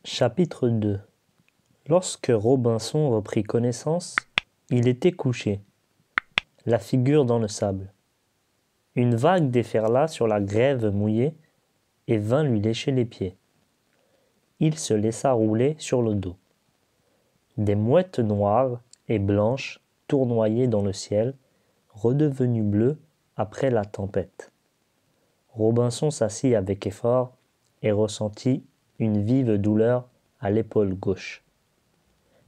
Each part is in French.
Chapitre 2. Lorsque Robinson reprit connaissance, il était couché, la figure dans le sable. Une vague déferla sur la grève mouillée et vint lui lécher les pieds. Il se laissa rouler sur le dos. Des mouettes noires et blanches tournoyaient dans le ciel, redevenu bleu après la tempête. Robinson s'assit avec effort et ressentit une vive douleur à l'épaule gauche.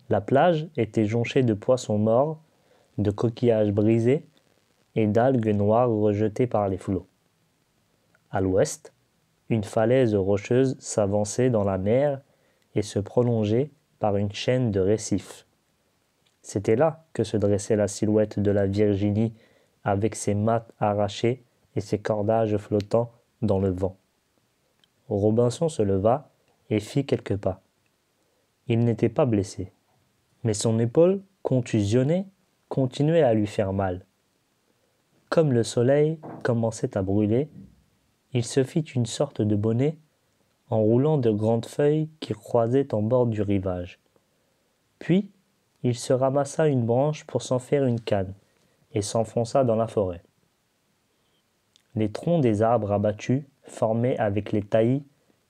La plage était jonchée de poissons morts, de coquillages brisés et d'algues noires rejetées par les flots. À l'ouest, une falaise rocheuse s'avançait dans la mer et se prolongeait par une chaîne de récifs. C'était là que se dressait la silhouette de la Virginie avec ses mâts arrachés et ses cordages flottants dans le vent. Robinson se leva et fit quelques pas. Il n'était pas blessé, mais son épaule, contusionnée, continuait à lui faire mal. Comme le soleil commençait à brûler, il se fit une sorte de bonnet en roulant de grandes feuilles qui croisaient en bord du rivage. Puis, il se ramassa une branche pour s'en faire une canne et s'enfonça dans la forêt. Les troncs des arbres abattus formaient avec les taillis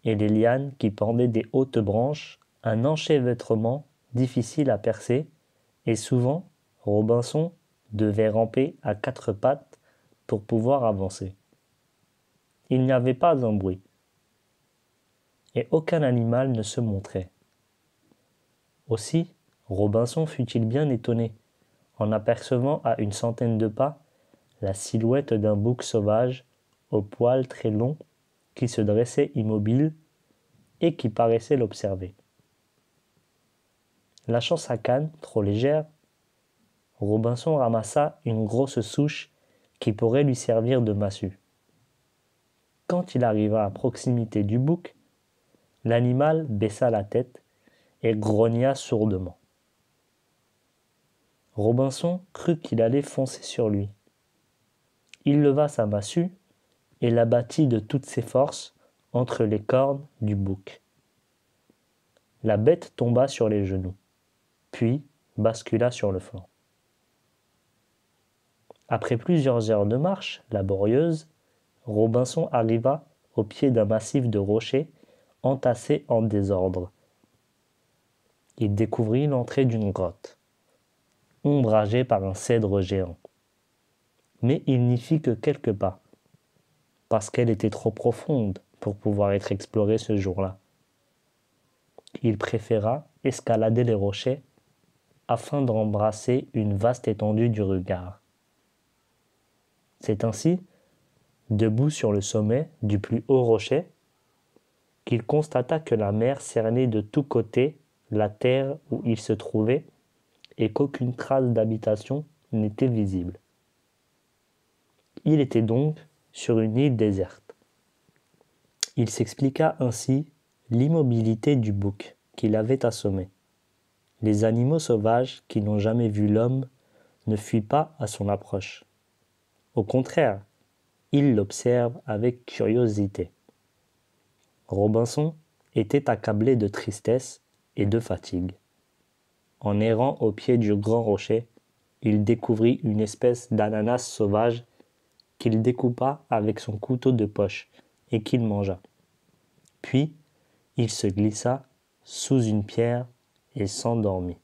et les lianes qui pendaient des hautes branches un enchevêtrement difficile à percer et souvent Robinson devait ramper à quatre pattes pour pouvoir avancer. Il n'y avait pas un bruit et aucun animal ne se montrait. Aussi, Robinson fut-il bien étonné en apercevant à une centaine de pas la silhouette d'un bouc sauvage aux poils très longs qui se dressait immobile et qui paraissait l'observer. Lâchant sa canne, trop légère, Robinson ramassa une grosse souche qui pourrait lui servir de massue. Quand il arriva à proximité du bouc, l'animal baissa la tête et grogna sourdement. Robinson crut qu'il allait foncer sur lui. Il leva sa massue et la battit de toutes ses forces entre les cornes du bouc. La bête tomba sur les genoux, puis bascula sur le flanc. Après plusieurs heures de marche laborieuse, Robinson arriva au pied d'un massif de rochers entassés en désordre. Il découvrit l'entrée d'une grotte, ombragée par un cèdre géant. Mais il n'y fit que quelques pas, parce qu'elle était trop profonde pour pouvoir être explorée ce jour-là. Il préféra escalader les rochers afin d'embrasser une vaste étendue du regard. C'est ainsi, debout sur le sommet du plus haut rocher, qu'il constata que la mer cernait de tous côtés la terre où il se trouvait et qu'aucune trace d'habitation n'était visible. Il était donc sur une île déserte. Il s'expliqua ainsi l'immobilité du bouc qu'il avait assommé. Les animaux sauvages qui n'ont jamais vu l'homme ne fuient pas à son approche. Au contraire, ils l'observent avec curiosité. Robinson était accablé de tristesse et de fatigue. En errant au pied du grand rocher, il découvrit une espèce d'ananas sauvage qu'il découpa avec son couteau de poche et qu'il mangea. Puis, il se glissa sous une pierre et s'endormit.